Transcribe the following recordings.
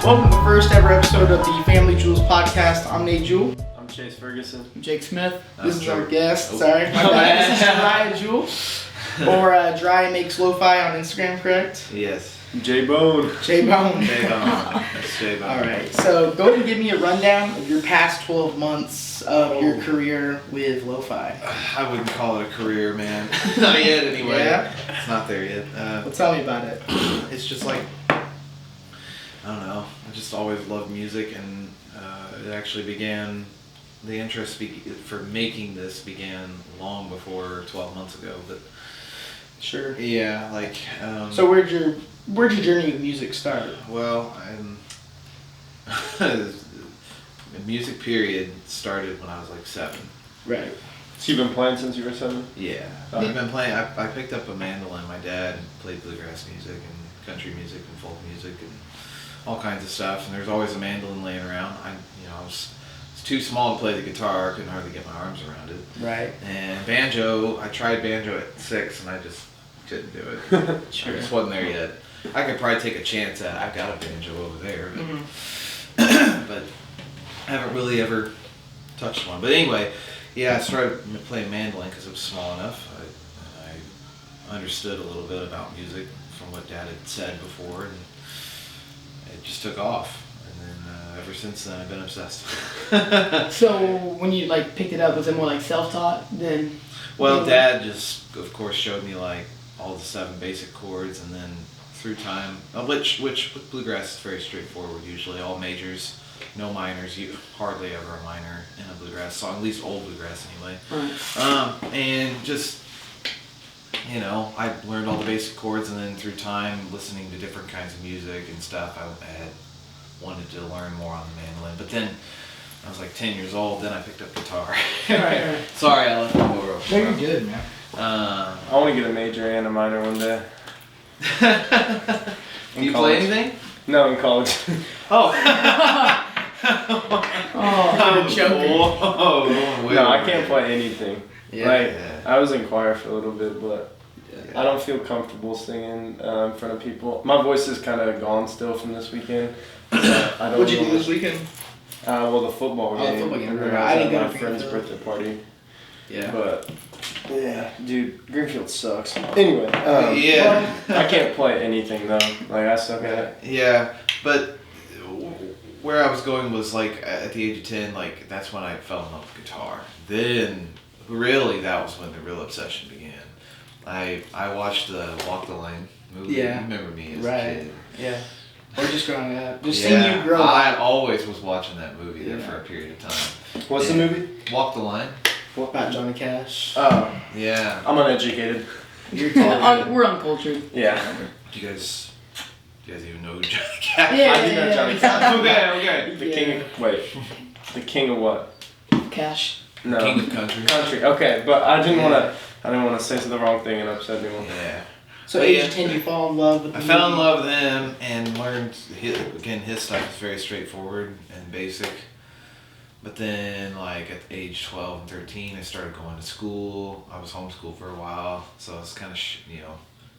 Welcome to the first ever episode of the Family Jewels podcast. I'm Nate Jewell. I'm Chase Ferguson. I'm Jake Smith. This is true. our guest. Sorry, my bad. This is Jeriah Jewell, or Jeriah.makeslofi on Instagram, correct? Yes. J-Bone. J-Bone. That's J-Bone. All right. So go ahead and give me a rundown of your past 12 months of your career with lo-fi. I wouldn't call it a career, man. Not yet, anyway. Yeah? It's not there yet. Well, tell me about it. It's just like, I don't know. I just always loved music, and it actually began. The interest for making this began long before 12 months ago. But Sure. yeah, like. So where'd your journey with music start? Well, the music period started when I was like 7. Right. So you've been playing since you were 7? Yeah, I've been playing. I picked up a mandolin. My dad played bluegrass music and country music and folk music and all kinds of stuff. And there's always a mandolin laying around. I was too small to play the guitar. I couldn't hardly get my arms around it. Right. And banjo, I tried banjo at 6, and I just couldn't do it. Sure. I just wasn't there yet. I could probably take a chance at. I've got a banjo over there, but, but I haven't really ever touched one. But anyway. Yeah, I started playing mandolin because it was small enough. I understood a little bit about music from what Dad had said before, and it just took off. And then ever since then, I've been obsessed. So when you picked it up, was it more like self-taught than? Well, Dad just, of course, showed me all the 7 basic chords, and then through time, which with bluegrass is very straightforward. Usually, all majors. No minors, you hardly ever a minor in a bluegrass song, at least old bluegrass anyway. Right. And just, I learned all the basic chords, and then through time, listening to different kinds of music and stuff, I had wanted to learn more on the mandolin. But then I was like 10 years old, then I picked up guitar. Right. Sorry, I left the door. No, you're good, man. I want to get a major and a minor one day. Do you play anything? No, in college. Oh. Oh, joking. Whoa. No, I can't play anything. Yeah. I was in choir for a little bit, but I don't feel comfortable singing in front of people. My voice is kind of gone still from this weekend. So I don't What'd you do this weekend? Well, the football game. The football game. And then I didn't was go at to my friend's Greenfield. birthday party. Yeah. But yeah, dude, Greenfield sucks. Anyway, Yeah. I can't play anything though. I suck at it. Yeah, but where I was going was at the age of 10, that's when I fell in love with guitar. Then, really, that was when the real obsession began. I watched the Walk the Line movie. Yeah. You remember me as a Right. kid. Yeah. Or just growing up. Just seeing you grow I up. always was watching that movie there for a period of time. What's the movie? Walk the Line. What about Johnny Cash? Oh, Yeah. I'm uneducated. You're totally We're uncultured. Yeah. Do you guys even know Johnny Cash? Yeah, I do know Johnny Cash. Okay. The king of, wait. The king of what? Cash. No. King of Country. Country. Okay, but I didn't want to say the wrong thing and upset anyone. Yeah. So But age yeah. 10, you fall in love with the I fell in movie. love with him and learned, his stuff is very straightforward and basic. But then, at age 12 and 13, I started going to school. I was homeschooled for a while, so I was kind of,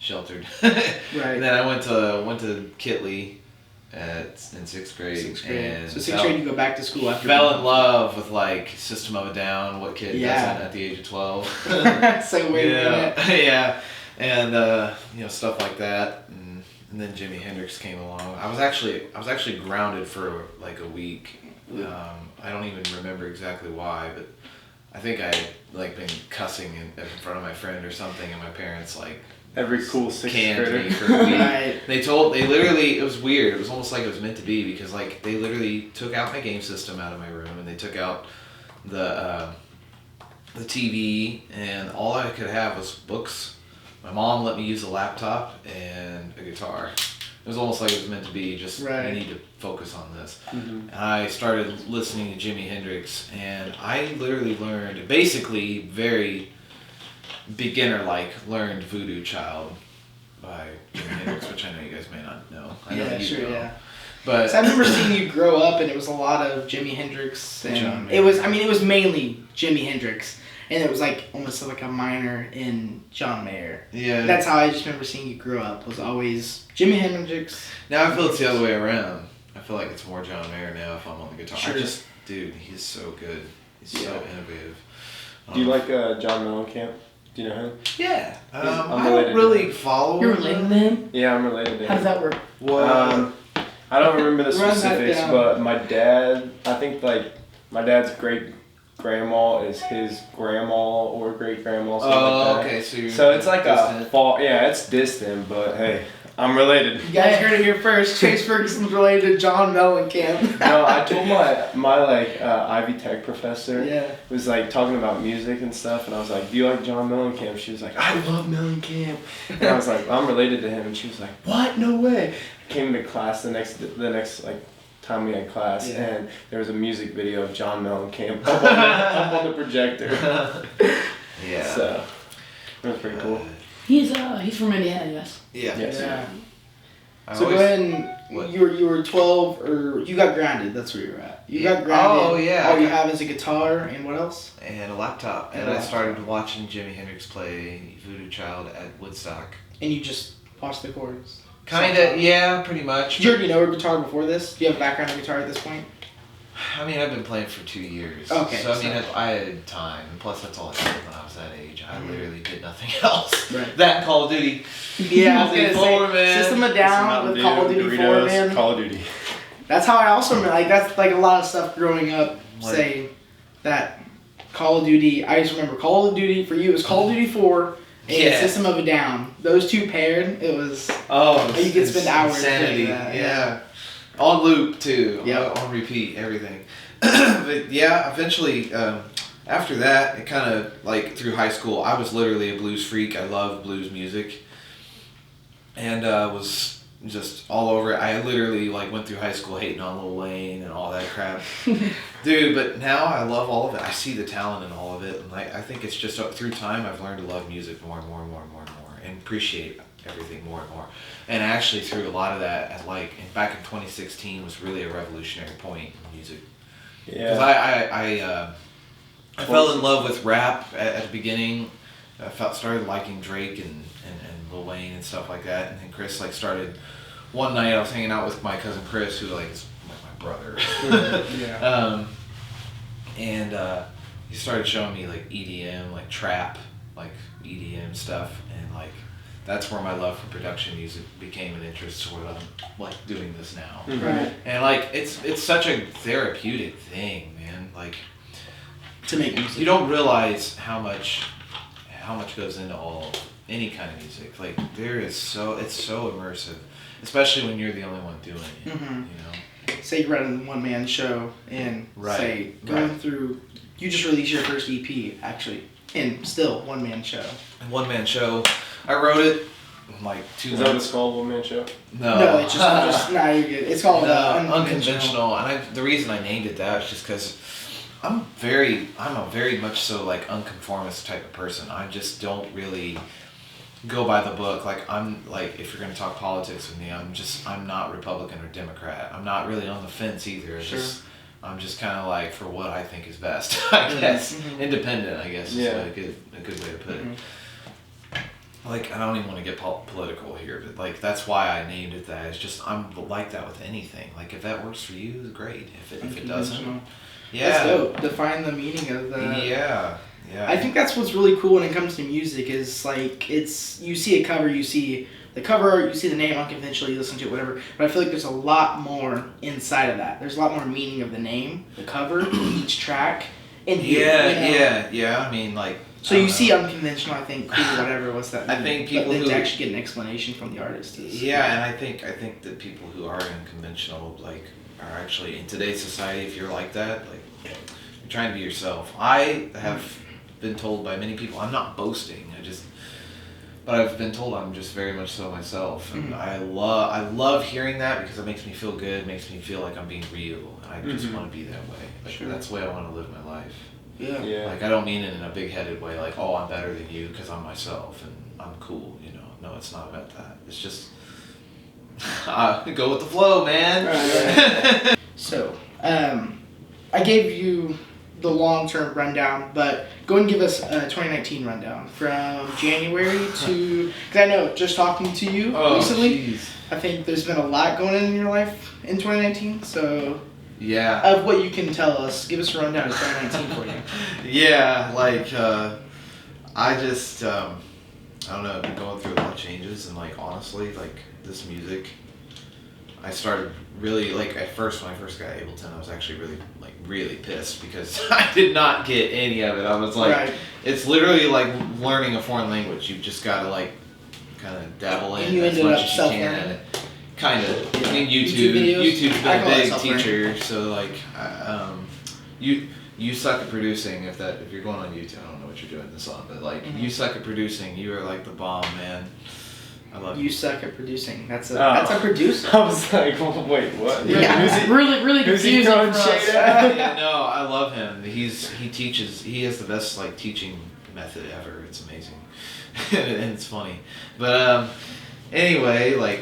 sheltered. Right. And then I went to Kitley in 6th grade. 6th grade. And So 6th grade, you go back to school after. fell in love with System of a Down. What kid Yeah. doesn't at the age of 12? So wait a minute. Yeah, and stuff like that, and then Jimi Hendrix came along. I was actually grounded for a week. I don't even remember exactly why, but I think I had been cussing in front of my friend or something, and my parents Every cool 6th canned me grader. for a week. Right. They literally, it was weird. It was almost like it was meant to be, because they literally took out my game system out of my room, and they took out the TV, and all I could have was books. My mom let me use a laptop and a guitar. It was almost like it was meant to be, just Right. you need to focus on this. Mm-hmm. And I started listening to Jimi Hendrix, and I literally learned, basically very beginner-like, learned Voodoo Child by Jimi Hendrix, which I know you guys may not know. I know Yeah, you sure, know. yeah. But So I remember seeing you grow up, and it was a lot of Jimi Hendrix, and John it was mainly Jimi Hendrix, and it was almost like a minor in John Mayer. yeah. That's how I just remember seeing you grow up. Was always Jimi Hendrix. Now I feel it's the other way around. I feel like it's more John Mayer now if I'm on the guitar. Sure. Dude, he's so good. He's so innovative. Do you like John Mellencamp? Do you know him? Yeah. I'm I related don't to really him. follow You're him. related to him? Yeah, I'm related to him. How does that work? What? I don't remember the Run that specifics, down. but my dad, I think like my dad's great grandma is his grandma or great grandma. Something like that. okay. So it's like distant. a fall. Yeah, it's distant, but hey, I'm related. You guys heard it here first. Chase Ferguson's related to John Mellencamp. No, I told my like Ivy Tech professor Yeah. was like talking about music and stuff, and I was like, "Do you like John Mellencamp?" She was like, "I love Mellencamp," and I was like, "I'm related to him," and she was like, "What? No way!" Came to class the next like time we had class, Yeah. and there was a music video of John Mellencamp up on the projector. Yeah. So it was pretty cool. He's from Indiana, yes. Yeah. Yes. Yeah. I So go always- ahead and What? you were 12 or you got grounded. That's where you were at. You Yeah. got grounded. Oh, yeah. All you have is a guitar and what else? And a laptop. And And a I laptop. started watching Jimi Hendrix play Voodoo Child at Woodstock. And you just watch the chords. Kinda, yeah, pretty much. Did you already know guitar before this? Do you have a background in guitar at this point? I mean, I've been playing for 2 years. Okay, So, I mean, so- I had time. And plus, that's all I did when I was that age. I literally did nothing else. Right. That and Call of Duty. Yeah, I was gonna Four, say, man. System of Down with Call of Duty 4, Doritos, man. Call of Duty. That's how I also remember. Like, that's like a lot of stuff growing up Like- saying that Call of Duty, I just remember Call of Duty, for you, it was Call of Duty 4 and Yeah. System of a Down. Those two paired, it was... Oh, You could spend hours insanity. playing that, Yeah. On loop, too. Yep. On repeat, everything. But yeah, eventually, after that, it kind of, like, through high school, I was literally a blues freak. I loved blues music. And was just all over it. I literally, like, went through high school hating on Lil Wayne and all that crap. Dude, but now I love all of it. I see the talent in all of it. And I think it's just, through time, I've learned to love music more and more and more and more and more. And appreciate everything more and more. And actually, through a lot of that, back in 2016 was really a revolutionary point in music. Because Yeah. I fell in love with rap at the beginning. I started liking Drake and Lil Wayne and stuff like that. And then Chris started. One night I was hanging out with my cousin Chris, who is like my brother. Yeah. And he started showing me like EDM, like trap, like EDM stuff, and like that's where my love for production music became an interest. Sort of like doing this now. Right. And like it's such a therapeutic thing, man. Like To make music. you don't realize how much goes into any kind of music. Like it's so immersive, especially when you're the only one doing it. Mhm. You know. Say you're running a one-man show and Right, say going right. through, you just released your first EP actually, and still one-man show. One man show. I wrote it in like 2 Is that what months. it's called, One Man Show? No, it's just, I'm just, nah, you're good. It's called unconventional. And the reason I named it that is just because I'm a very much so like unconformist type of person. I just don't really go by the book. Like I'm like, if you're gonna talk politics with me, I'm not Republican or Democrat. I'm not really on the fence either. It's Sure. I'm just kind of like for what I think is best. I guess Mhm. Independent. I guess Yeah. is a good way to put Mhm. it. Like, I don't even want to get political here, but like that's why I named it that. It's just I'm like that with anything. Like if that works for you, great. If it doesn't, Unconventional. yeah, That's dope. Define the meaning of the. yeah. I think that's what's really cool when it comes to music is like it's you see a cover, you see the cover art, you see the name Unconventional, you listen to it, whatever. But I feel like there's a lot more inside of that. There's a lot more meaning of the name, the cover, each track, and Yeah. I mean, like. So I you don't see know. unconventional, I think, cool, whatever. What's that? I mean? think people but then who- to actually get an explanation from the artist is Yeah, and I think that people who are unconventional like are actually in today's society. If you're like that, like you're trying to be yourself. I have been told by many people. I'm not boasting. But I've been told I'm just very much so myself, and Mhm. I love hearing that because it makes me feel good. Makes me feel like I'm being real, and I just Mhm. want to be that way. Like Sure. that's the way I want to live my life. Yeah. Yeah. Like I don't mean it in a big-headed way, like oh I'm better than you because I'm myself and I'm cool. You know, no, it's not about that. It's just go with the flow, man. Right. So, I gave you the long-term rundown, but go and give us a 2019 rundown from January to, because I know just talking to you recently, Geez. I think there's been a lot going on in your life in 2019. So Yeah. of what you can tell us, give us a rundown of 2019 for you. Yeah, like I just I don't know, I've been going through a lot of changes, and like honestly, like this music, I started really like at first when I first got Ableton, I was actually really pissed because I did not get any of it. I was like, Right. it's literally like learning a foreign language. You've just got to like kind of dabble in And you as ended much up as you self-learning? can. Kind of. Yeah. I mean, YouTube videos? YouTube's I been call a it big self-learning. teacher. So like, you suck at producing. If you're going on YouTube, I don't know what you're doing this on, but like you suck at producing. You are like the bomb, man. I love you. You suck at producing. That's a producer. I was like, well, wait, what? Yeah, Who's he- really who's he confusing throwing for shade us. at? Yeah, no, I love him. He teaches. He has the best like teaching method ever. It's amazing, and it's funny. But anyway, like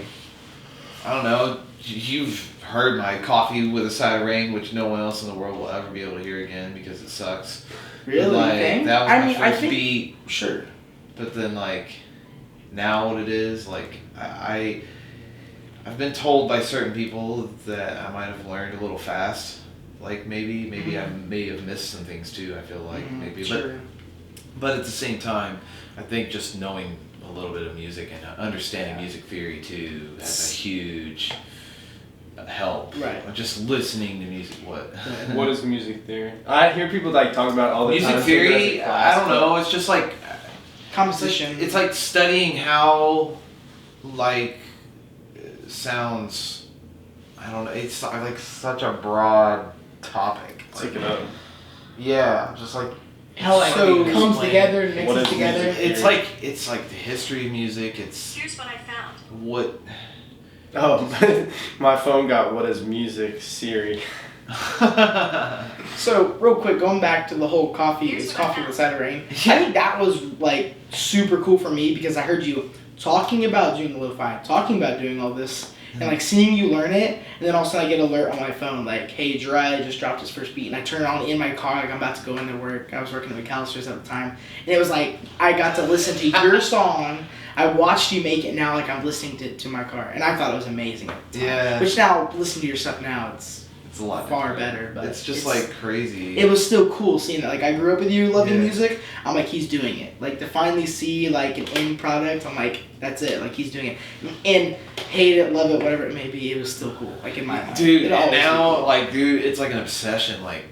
I don't know. You've heard my Coffee with a Side of Rain, which no one else in the world will ever be able to hear again because it sucks. Really? But, like, You think? that was my I first think, beat. Sure. But then like now what it is, like I've been told by certain people that I might have learned a little fast. Like maybe I may have missed some things too, I feel like maybe. Sure. But at the same time, I think just knowing a little bit of music and understanding music theory too has a huge help. Right. Just listening to music. What is music theory? I hear people like talk about it all the music time. theory? I don't know. It's just like Composition. It's like studying how like sounds. I don't know. It's like such a broad topic. Take it up. Yeah, just like How it so comes explain. together and What mixes is together. music? It's like the history of music. It's Here's what I found. what. Oh, my phone got what is music Siri. So real quick, going back to the whole coffee Here's is what I coffee found. with side of rain. I think that was like super cool for me because I heard you talking about doing lo-fi, talking about doing all this, and like seeing you learn it, and then all of a sudden I get an alert on my phone like, hey, Jeriah just dropped his first beat, and I turn it on in my car like I'm about to go into work. I was working at McAllister's at the time, and it was like I got to listen to your song. I watched you make it now like I'm listening to my car, and I thought it was amazing at the time. Yeah. Which now, listening to your stuff now, it's It's a lot far different. better, but it's just like crazy. it was still cool seeing that. Like I grew up with you loving Yeah. music. I'm like, he's doing it. Like to finally see like an end product, I'm like, that's it. Like he's doing it. And hate it, love it, whatever it may be, it was still cool. Like in my mind. Dude, It and always now, was cool. like, dude, it's like an obsession. Like,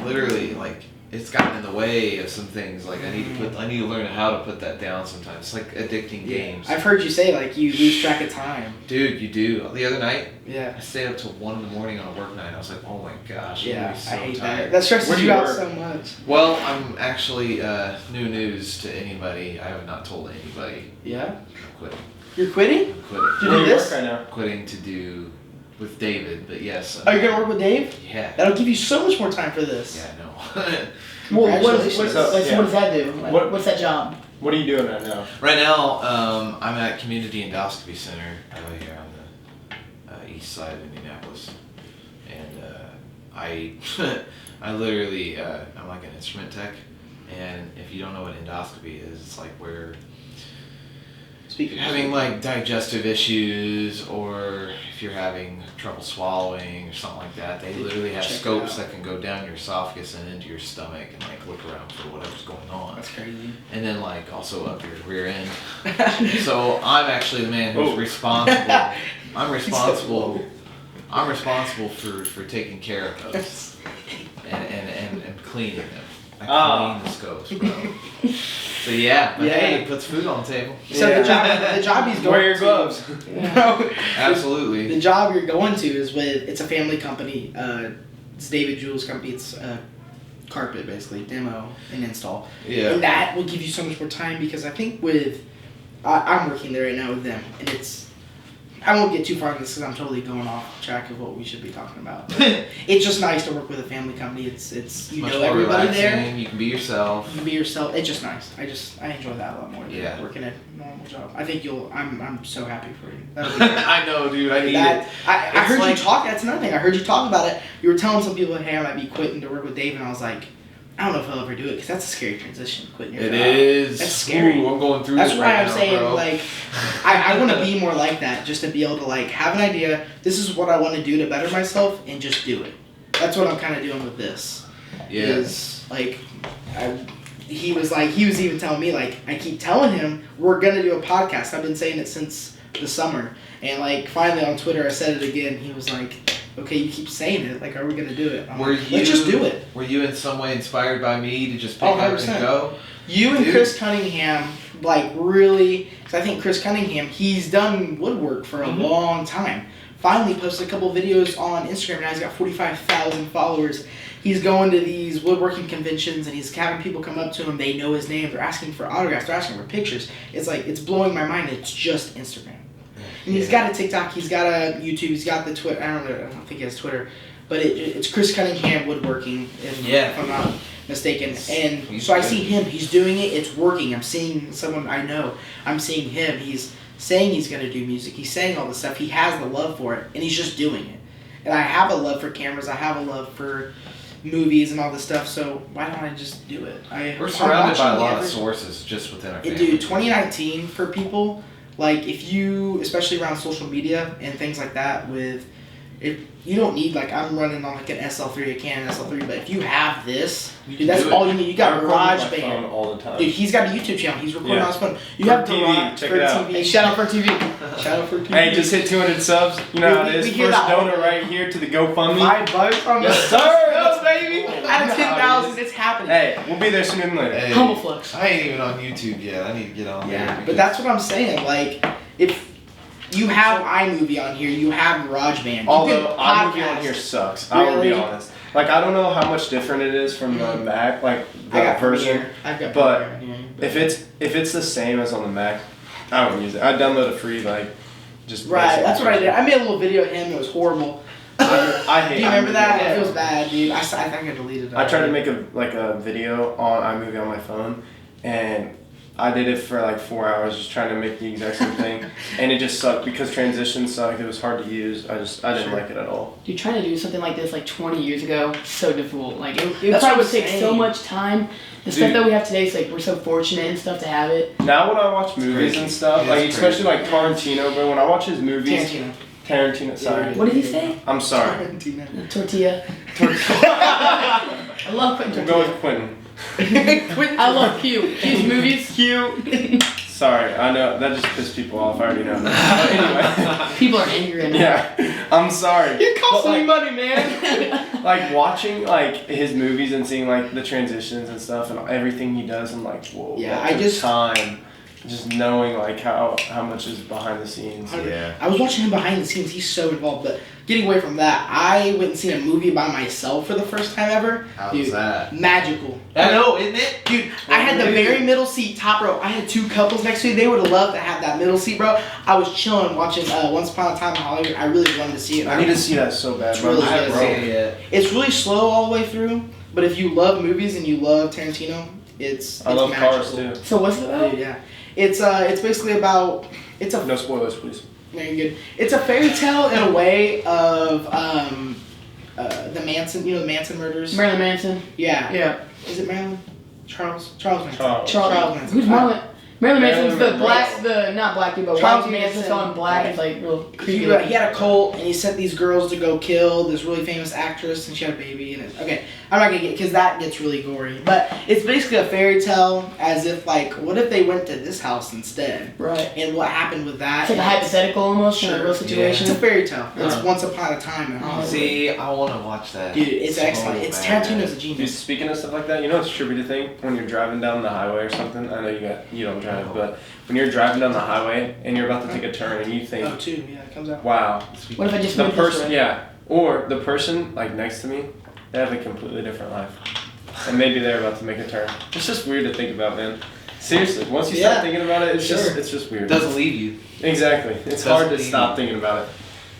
literally, like, it's gotten in the way of some things. Like, I need to learn how to put that down sometimes. It's like addicting games. I've heard you say like you lose track of time. Dude, you do. The other night, Yeah. I stayed up till 1 in the morning on a work night. I was like, oh my gosh, I'm Yeah, gonna be so I hate tired. that. That stresses Where do you you out work? so much. Well, I'm actually new news to anybody. I have not told anybody. Yeah. I'm quitting. You're quitting? I'm quitting. To Where do do you this? work right now? Quitting to do with David, but yes. Are you gonna work with Dave? Yeah. That'll give you so much more time for this. Yeah, I know. Well, Congratulations. so Yeah. what does that do? Like, What- what's that job? What are you doing right now? Right now, I'm at Community Endoscopy Center here on the east side of Indianapolis, and I literally I'm like an instrument tech, and if you don't know what endoscopy is, it's like where if you're having like digestive issues, or if you're having trouble swallowing or something like that, they literally have Check it scopes out. that can go down your esophagus and into your stomach and like look around for whatever's going on. That's crazy. And then like also up your rear end. So I'm actually the man who's Oh. responsible. I'm responsible. I'm responsible for taking care of those and cleaning them. I clean the scopes, bro. So yeah, but Yeah. hey, it puts food on the table. So the job he's going Wear your to- gloves. No. Absolutely. The job you're going to is with, it's a family company. It's David Jewell's company. It's carpet, basically, demo and install. Yeah. And that will give you so much more time because I think with, I'm working there right now with them, and it's I won't get too far into this because I'm totally going off track of what we should be talking about. It's just nice to work with a family company. It's you Much know more everybody relaxing, there. You can be yourself. You can be yourself. It's just nice. I enjoy that a lot more than Yeah. working a normal job. I think I'm so happy for you. That'll be great. I know, dude. I need That, it. I heard like- you talk. That's another thing. I heard you talk about it. You were telling some people, hey, I might be quitting to work with Dave, and I was like, I don't know if I'll ever do it because that's a scary transition. Quitting your It job. is. That's scary. Ooh, I'm going through That's this why right I'm now, saying bro. like, I want to be more like that, just to be able to like have an idea. This is what I want to do to better myself, and just do it. That's what I'm kind of doing with this. Yeah. Is like, he was even telling me like, I keep telling him we're gonna do a podcast. I've been saying it since the summer, and like finally on Twitter I said it again. He was like, okay, you keep saying it. Like, are we gonna do it? I'm like, let's just do it. Were you in some way inspired by me to just pick up 100%. and go? You and Dude. Chris Cunningham, like really, because I think Chris Cunningham, he's done woodwork for a long time. Finally posted a couple videos on Instagram. Now he's got 45,000 followers. He's going to these woodworking conventions and he's having people come up to him. They know his name. They're asking for autographs. They're asking for pictures. It's like, it's blowing my mind. It's just Instagram. And he's got a TikTok. He's got a YouTube. He's got the Twitter. I don't think he has Twitter. But it's Chris Cunningham Woodworking, if I'm not mistaken. And He's so I good. see him. He's doing it. It's working. I'm seeing someone I know. I'm seeing him. He's saying he's going to do music. He's saying all this stuff. He has the love for it. And he's just doing it. And I have a love for cameras. I have a love for movies and all this stuff. So why don't I just do it? We're surrounded by a I'm lot of watching sources just within our family. Dude, 2019 for people, like if you, especially around social media and things like that, if you don't need, like I'm running on like an SL3, a Canon SL3, but if you have this, dude, that's do it. all you need. You got phone GarageBand. all the time. Dude, he's got a YouTube channel. He's recording Yeah. on his phone. You For have TV, Garage check for it out. TV. Hey, shout out for TV. Shout out for TV. Hey, just hit 200 subs. You know how it We is. hear First that all donor day. right here to the GoFundMe. $5 from Yes, the sir. Let's go, baby. Out of You know how it 10,000, is. it's happening. Hey, we'll be there sooner than later. Hey, Humble flex. I ain't even on YouTube yet. I need to get on there. Yeah, but because- that's what I'm saying. Like, if you have iMovie on here, you have GarageBand. You Although can iMovie podcast. on here sucks. I will be Really? honest. Like I don't know how much different it is from the Mac, like I the got version. Premiere. I've got but Premiere on here. If it's the same as on the Mac, I don't use it. I download a free like just Right, basic that's what I did. version. I made a little video of him. It was horrible. I hate. Do you remember iMovie that? on my It was phone. bad, dude. I think I deleted it. I tried to make a video on iMovie on my phone, and I did it for like 4 hours just trying to make the exact same thing, and it just sucked because transitions sucked. It was hard to use. I didn't like it at all. Dude, trying to do something like this like 20 years ago, so difficult. Like, it That's probably what would I'm take so saying. much time. The stuff Dude. that we have today is like, we're so fortunate and stuff to have it. Now when I watch movies crazy. and stuff, Yeah, like it's especially crazy. like Tarantino, but when I watch his movies, Tarantino. sorry, What did he say? I'm sorry. Tarantino. Tortilla. I love Quentin We'll go Tortilla. with Quentin. I love Q. Q's movies. Cute. Sorry, I know that just pissed people off. I already know that. But anyway, People are angry right now. yeah, I'm sorry. It costs But, me like, money, man. like watching like his movies and seeing like the transitions and stuff and everything he does, I'm like, whoa. Yeah, that I took just- time. Just knowing like how much is behind the scenes. Yeah. I was watching him behind the scenes. He's so involved. But getting away from that, I went and seen a movie by myself for the first time ever. How's Dude, that? Magical. I know, isn't it? Dude, I had the very middle seat, top row. I had two couples next to me. They would have loved to have that middle seat, bro. I was chilling watching Once Upon a Time in Hollywood. I really wanted to see it. I need to see that so bad. It's bro. really I haven't good. seen it yet. It's really slow all the way through, but if you love movies and you love Tarantino, it's I love magical. cars too. So what's it about? Dude, yeah. It's basically about No spoilers, please. very good. It's a fairy tale in a way of the Manson, the Manson murders. Marilyn Manson. Yeah. Yeah. Is it Marilyn? Charles Manson. Charles. Charles Manson. Who's Marilyn? Marilyn Manson's the Marilyn black, not black dude, but Charles white dude Manson. that's all in black. It's like real creepy. He had a cult and he sent these girls to go kill this really famous actress and she had a baby and okay, I'm not gonna get because that gets really gory, but it's basically a fairy tale as if like what if they went to this house instead Right. and what happened with that. It's like a hypothetical almost in a Sure. real It's situation. a fairy tale. It's Uh. Once Upon a Time in Hollywood. See, I want to watch that. Dude, it's so excellent. It's bad. Tarantino's a Dude, genius. speaking of stuff like that, you know what's trippy to think when you're driving down the highway or something. I know you don't drive, but when you're driving down the highway and you're about to take a turn and you think, Oh, too. Yeah, it comes out. wow, What if I just the went this person, way? yeah, or the person like next to me, they have a completely different life, and maybe they're about to make a turn. It's just weird to think about, man. Seriously, once you Yeah. start thinking about it, it's Sure. it's just weird. It doesn't leave you. Exactly. It's Doesn't hard to leave stop you. thinking about it.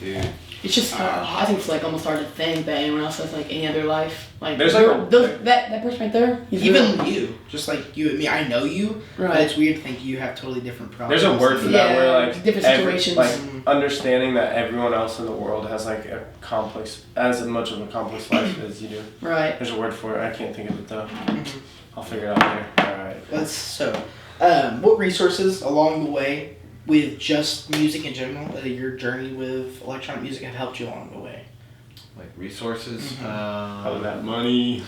Dude. It's just, I think it's like almost hard to think that anyone else has like any other life. Like, There's like that person right there. He's Even real. you, just like you and me, I know you, but Right. it's weird to think you have totally different problems. There's a word for that Yeah, where like different situations. like understanding that everyone else in the world has like a complex, as much of a complex life as you do. Right. There's a word for it. I can't think of it though. Mhm. I'll figure it out later. All right. What resources along the way with just music in general, your journey with electronic music, have helped you along the way? Like resources. Other than money.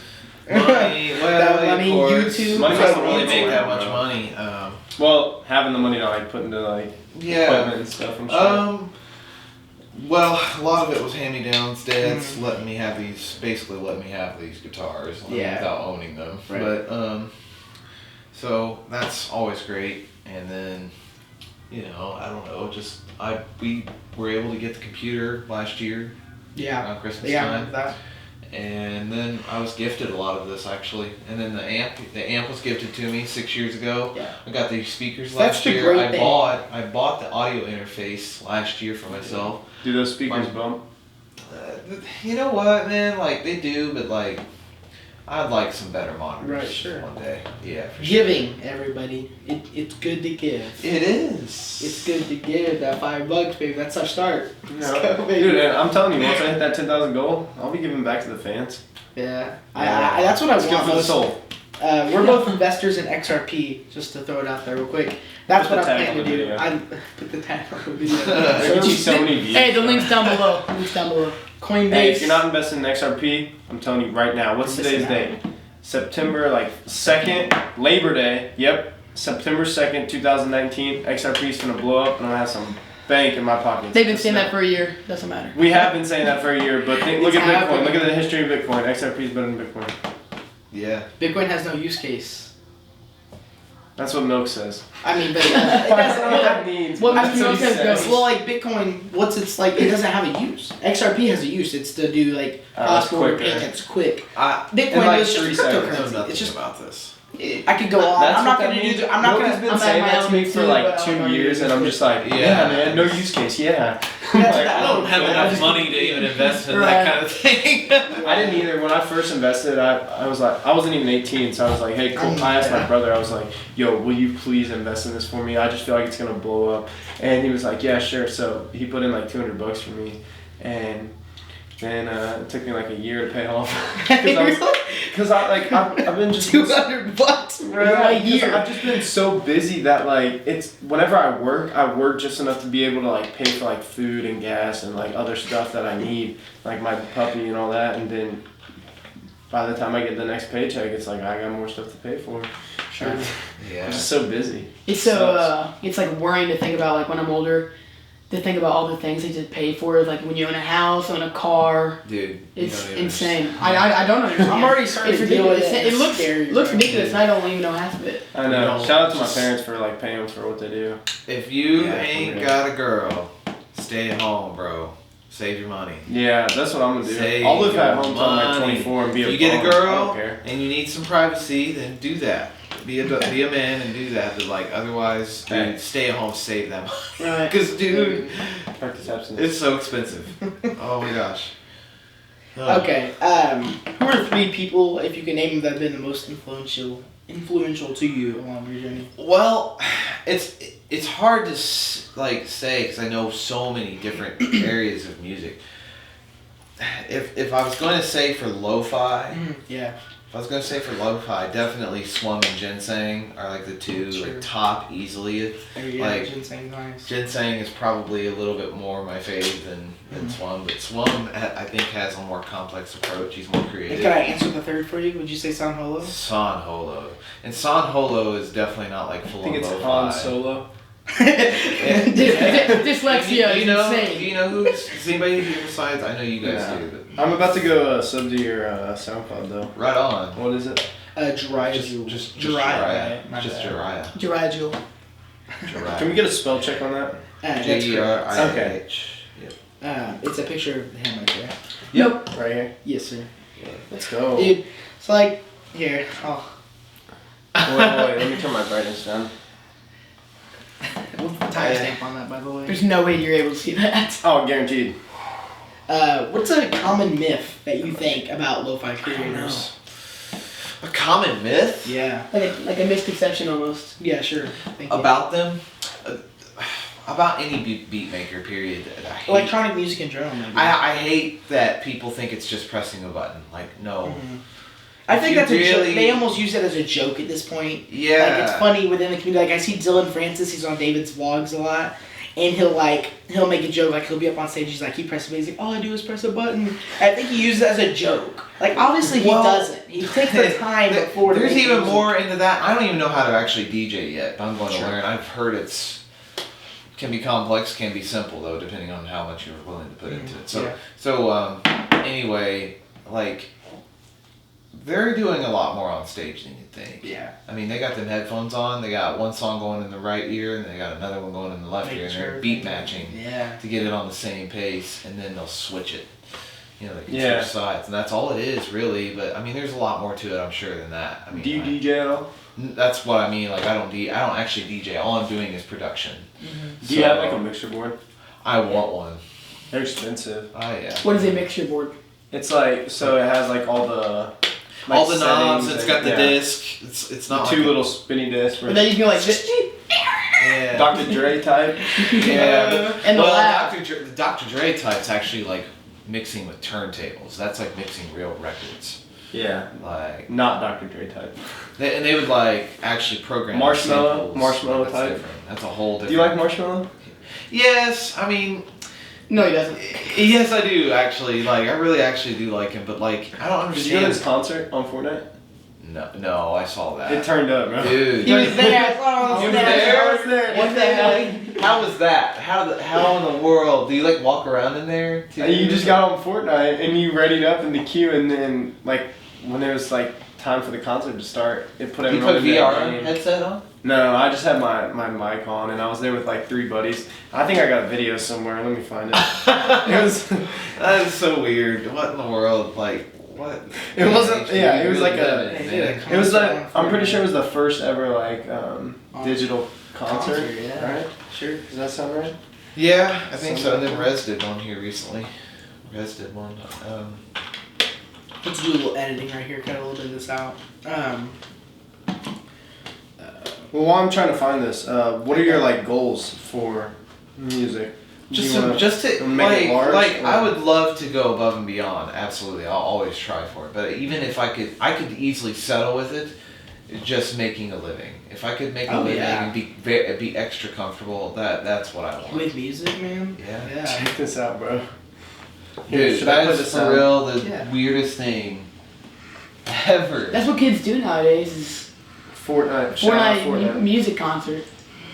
Money. Well, That of money, course. YouTube. Money Money doesn't really YouTube. make that much money. Well, having the money to like put into like equipment and stuff. I'm sure. Well, a lot of it was hand-me-downs. Dad's letting me have these guitars Yeah. without owning them. Right. But so that's always great. And then, I don't know, we were able to get the computer last year Yeah. around Christmas Yeah, I time. remember that. And then I was gifted a lot of this actually. And then the amp was gifted to me 6 years ago. Yeah. I got these speakers That's last the year. great I thing. bought the audio interface last year for myself. Do those speakers bump? You know what, man? Like they do, but like I'd like some better monitors Right, sure. one day. Yeah, for sure. Giving, everybody. It's good to give. It is. It's good to give. That $5, baby. That's our start. Let's No. go, baby. Dude, and I'm telling you, once I hit that 10,000 goal, I'll be giving back to the fans. Yeah. I that's what I It's good want for the most. soul. We're both investors in XRP, just to throw it out there real quick. That's Put what the I tag plan on to the do. video. I put the tag on the video. There get you so many views. Hey, the link's down below. Link's down below. Coinbase. Hey, if you're not investing in XRP, I'm telling you right now. What's You're today's missing date? September 2nd, Labor Day. Yep, September 2nd, 2019. XRP's gonna blow up, and I'm gonna have some bank in my pocket. They've been saying that for a year. Doesn't matter. We have been saying that for a year, but look It's at Bitcoin. happening. Look at the history of Bitcoin. XRP's better than Bitcoin. Yeah. Bitcoin has no use case. That's what Milk says. I mean, but I don't know what that means. What but makes that's Milk he says says. go? well, like Bitcoin, what's its like? It doesn't have a use. XRP has a use. It's to do like It's cross-border quicker. payments quick. And Bitcoin like is just 3 a seconds. I know cryptocurrency. nothing It's just about this. I could go on. That's I'm not what that gonna do. means. I'm not Milk gonna. has been I'm saying at my that to own me for too, like but I don't 2 know years, and I'm just like, Yeah. yeah, man, no use case, yeah. I don't have enough money to even invest in that kind of thing. I didn't either. When I first invested, I was like, I wasn't even 18, so I was like, hey, cool. I asked my brother, I was like, yo, will you please invest in this for me? I just feel like it's gonna blow up. And he was like, yeah, sure. So he put in like $200 for me, and then it took me like a year to pay off. Because I've been just $200. Right, A year. I've just been so busy that like it's whenever I work just enough to be able to like pay for like food and gas and like other stuff that I need, like my puppy and all that, and then by the time I get the next paycheck, it's like I got more stuff to pay for. Sure. I'm Yeah. just so busy. It's so it's like worrying to think about, like when I'm older, to think about all the things they just pay for, like when you own a house, own a car. Dude, you It's don't even insane. I don't understand. I'm already starting It's to deal with ridiculous. it. It looks Scary, looks bro. ridiculous, and I don't even know half of it. I know. know, Shout out to my just- parents for like paying for what they do. If you Yeah, ain't for real. got a girl, stay at home, bro. Save your money. Yeah, that's what I'm gonna do. Save I'll live at your home until I'm like money. 24 and be If a you get a bum. I don't girl care. and you need some privacy, then do that. Be a man and do that. But like otherwise, dude, Hey. stay at home, save them. Right. Cause dude, Practice abstinence. it's so expensive. Oh my gosh. Okay. Who are 3 people, if you can name them, that have been the most influential to you along your journey? Well, it's hard to say because I know so many different areas of music. If I was going to say for lo-fi, Yeah. if I was going to say for lo-fi, definitely Swum and Ginseng are like the 2 Sure. like top easily. Yeah, Like- ginseng's nice. Ginseng is probably a little bit more my fave than Swum, but Swum I think has a more complex approach. He's more And creative. can I answer the third for you? Would you say San Holo? San Holo, and San Holo is definitely not like full I think on it's lo-fi. Han Solo. Dyslexia Do you is know? insane. Do you know who? Does anybody here besides? I know you guys Yeah. do, I'm about to go sub to your SoundCloud though. but right on. What is it? Jeriah. Just Jeriah. Jeriah. My Just bad. Jeriah. Jeriah Jewell. Can we get a spell check on that? That's Jeriah. Okay. Yep. It's a picture of him right there. Nope. Right here. Yes, sir. Let's go. Dude, it's like, here, oh. Wait, let me turn my brightness down. What's the timestamp on that, by the way? There's no way you're able to see that. Oh, guaranteed. What's a common myth that you think about lo-fi creators? A common myth Yeah. Like a misconception almost. Yeah, sure. Thank you. about them, about any beat maker. Period. I hate, Electronic music in general, maybe. I hate that people think it's just pressing a button. Like, no. Mm-hmm. I If think you that's a joke. really- They almost use it as a joke at this point. Yeah. Like, it's funny within the community. Like, I see Dylan Francis, he's on David's vlogs a lot. And he'll make a joke, like, he'll be up on stage, he's like, he presses a button, he's like, all I do is press a button. I think he uses it as a joke. Like, obviously he doesn't. He takes the time before to There's make even music. more into that. I don't even know how to actually DJ yet, but I'm going Sure. to learn. I've heard can be complex, can be simple though, depending on how much you're willing to put into it. Anyway, like, they're doing a lot more on stage than you'd think. Yeah. I mean, they got them headphones on. They got one song going in the right ear, and they got another one going in the left Making ear, and sure they're beat matching Yeah. to get it on the same pace, and then they'll switch it. You know, they can Yeah. switch sides, and that's all it is, really. But I mean, there's a lot more to it, I'm sure, than that. I mean, Do you DJ at all? that's what I mean. Like, I don't actually DJ. All I'm doing is production. Do you have like a mixer board? I want one. They're expensive. Oh yeah. What is a mixture board? It's like, so it has like all the like All the knobs. settings It's and- got the yeah. disc. It's The not two like little spinny discs. But then you can go like this. yeah. Dr. Dre type. Yeah. And the well, lab. the Dr. Dre type's actually like mixing with turntables. That's like mixing real records. Yeah. Like, Not Dr. Dre type. they would like actually program Marshmallow? samples. Marshmallow That's type? different. That's a whole different. Do you like Marshmallow? Yes, I mean, No, he doesn't. yes, I do actually. Like, I really actually do like him, but like, I don't Did you go to understand. his concert on Fortnite? No, I saw that. It turned up, bro. Dude. He was there. Oh, You were snap. there? I was there. What the hell? How was that? How in the world do you like walk around in there? Too? You just got on Fortnite and you readied up in the queue, and then like when there was like time for the concert to start, it put You everyone put in that VR game. headset on? No, I just had my mic on, and I was there with like 3 buddies. I think I got a video somewhere. Let me find it. It was. That is so weird. What in the world? Like, what? It wasn't. Yeah, it was like a. It was like, I'm pretty sure it was the first ever like digital concert. Yeah. Right? Sure. Does that sound right? Yeah, I think so. And Something then like Rez did one here recently. Rez did one. Let's do a little editing right here. Cut a little bit of this out. Well, while I'm trying to find this, what are your like goals for music? Do you wanna Just to make it large, like or- I would love to go above and beyond. Absolutely, I'll always try for it. But even if I could easily settle with it, just making a living. If I could make a Oh, living yeah. and be extra comfortable, that's what I want. With music, man. Yeah. Yeah. Check this out, bro. Here, Dude, should I that put is this for on? real the Yeah. weirdest thing ever. That's what kids do nowadays. Is Fortnite. Shout out Fortnite music concert.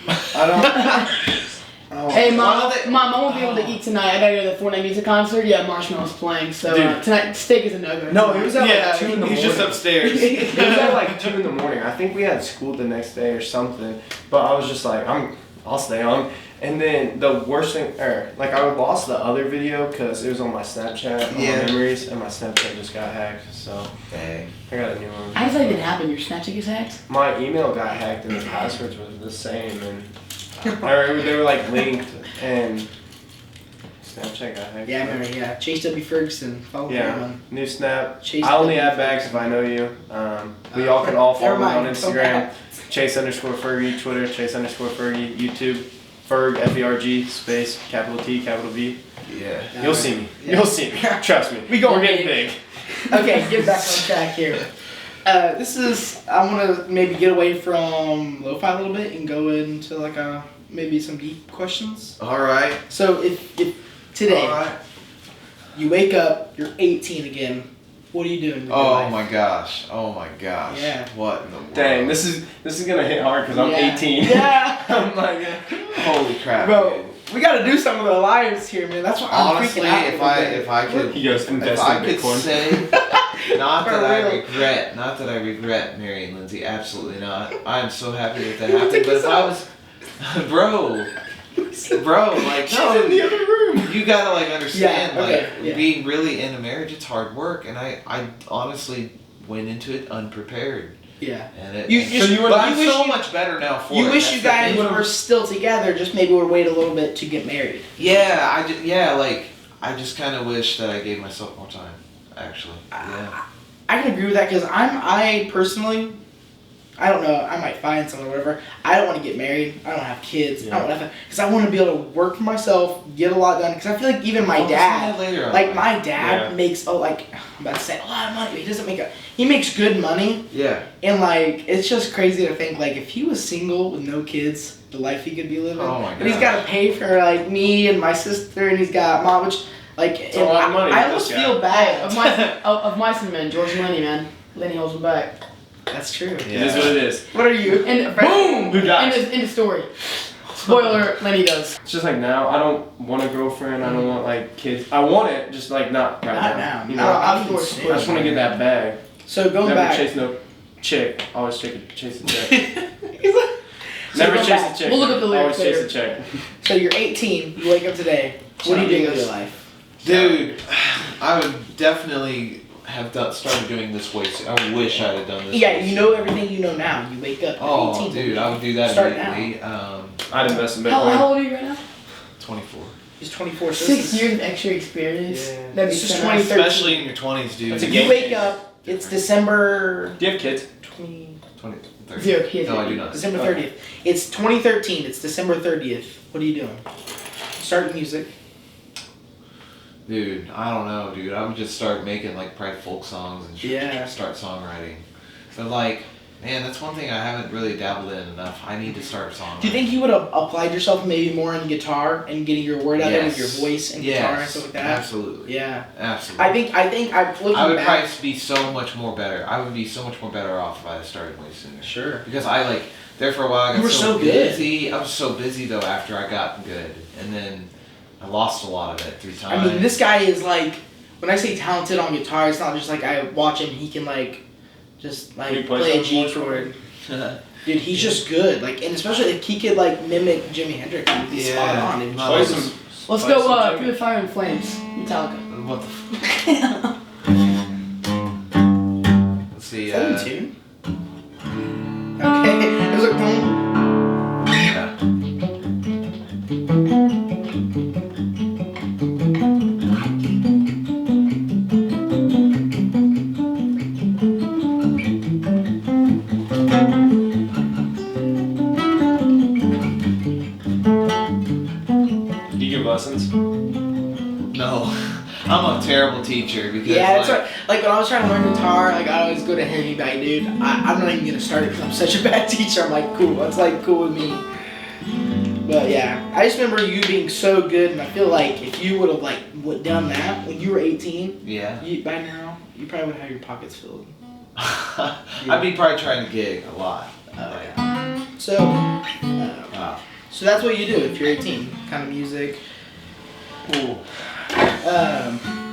I don't. Oh. Hey Why mom, don't they- mom, I won't be able to eat tonight. I gotta go to the Fortnite music concert. Yeah, Marshmallow's playing. So Dude. tonight steak is a no-go. No, it was at Yeah, like 2 in the he's morning. just upstairs. It was at like 2 in the morning. I think we had school the next day or something. But I was just like, I'll stay on. And then the worst thing, like I lost the other video because it was on my Snapchat, on Yeah. my memories, and my Snapchat just got hacked. So Dang. I got a new one. How does that even happen? Your Snapchat gets hacked? My email got hacked and the passwords were the same, and they were like linked, and Snapchat got hacked. Yeah, I remember. Yeah. Chase W. Ferguson. Follow him Yeah, on. new Snap. Chase I only W. add bags if I know you. But y'all can all follow Never me on mind. Instagram. Chase_Fergie, Twitter, Chase_Fergie, YouTube, Ferg, F-E-R-G, space, capital T, capital V. Yeah. You'll see me. Yeah. You'll see me. Trust me. We going We're getting big. big. Okay, get back on track here. This is, I want to maybe get away from lo-fi a little bit and go into like maybe some deep questions. All right. So if today All right. you wake up, you're 18 again, what are you doing with your Oh life? my gosh. Oh my gosh. Yeah. What in the world? Dang, this is gonna hit hard because I'm Yeah. 18. Yeah. I'm like, Holy crap, Bro, dude. we got to do some of the lives here, man. That's why I'm Honestly, freaking out. if I could, he goes if invest I in could Bitcoin. say, not For that I real. regret marrying Lindsay. Absolutely not. I'm so happy that happened. But if I was, bro, like She's in the other room. you gotta like understand, Yeah, okay, like yeah. being really in a marriage, it's hard work, and I honestly went into it unprepared. Yeah. And it, You and- just- but I'm you wish so you- much better now for You it. wish That's you the guys thing. were still together, just maybe would wait a little bit to get married. Yeah, I just kind of wish that I gave myself more time. Actually, yeah. I can agree with that because I personally, I don't know, I might find someone or whatever. I don't want to get married. I don't have kids. Yeah. I don't have because I want to be able to work for myself, get a lot done. Because I feel like even my I'll dad, decide later on like that. my dad Yeah. makes I'm about to say a lot of money, but he doesn't make he makes good money, Yeah. and like it's just crazy to think like if he was single with no kids, the life he could be living. Oh my But he's got to pay for like me and my sister, and he's got mom, which like It's a lot of money I with almost this guy. feel bad. Of mice and men, George and Lenny, man. Lenny holds him back. That's true. It is what it is. What are you? And Boom! Who dies? In the story. Spoiler: Lenny does. It's just like now, I don't want a girlfriend. I don't want like kids. I want it, just like not right Not now. now. You No, know, I'm I forced. just want to get that bag. So going Never back. chase no chick. Always chase a chick. So Never going chase back. a chick. We'll look up the lyrics Always chase later. a chick. So you're 18. You wake up today. What do you do with your life? Dude, I would definitely have started doing this way sooner. I wish I had done this. Yeah, way you sooner. know everything you know now. You wake up. Oh, 18. dude, I would do that Start immediately. I'd invest in Bitcoin. How old are you right now? 24. He's 24. So 6 years of extra experience. Yeah. That'd be This is so 20 nice. Especially in your 20s, dude. That's a You game wake changer. up. It's December Do you have kids? 20. 20, 30. 0 kids. No, I do not. December Okay. 30th. It's 2013. It's December 30th. What are you doing? Start music. Dude, I don't know, dude. I would just start making like probably folk songs and Yeah. start songwriting. But like, man, that's one thing I haven't really dabbled in enough. I need to start songwriting. Do you think you would have applied yourself maybe more in guitar and getting your word out there with your Yes. voice and Yes, guitar and stuff like that? Absolutely. Yeah. Absolutely. I think I'm looking I would back. probably be so much more better. I would be so much more better off if I had started way sooner. Sure. Because I like there for a while. I got You were so good. busy. I was so busy though after I got good, and then I lost a lot of it through time. I mean, this guy is like, when I say talented on guitar, it's not just like I watch him, he can like, just like Can you play play a some G chords? chord. Dude, he's just good. Like, and especially if he could like mimic Jimi Hendrix, he'd be spot on. Dude. No, Play this some- is- Let's Play go some Jimmy. through the fire and flames. Metallica. What the? Let's see. Is that in tune? Okay. It was like, boom. Yeah. Do you give lessons? No, I'm a terrible teacher because Yeah, that's like, right. Like when I was trying to learn guitar, like I always go to him. He'd be like, dude, I'm not even gonna start it because I'm such a bad teacher. I'm like, cool. That's like cool with me. But yeah, I just remember you being so good, and I feel like if you would have like done that when you were 18, yeah. by now you probably would have your pockets filled. I'd be probably trying to gig a lot. Oh yeah. So, Wow. so that's what you do if you're 18. Kind of music. Cool.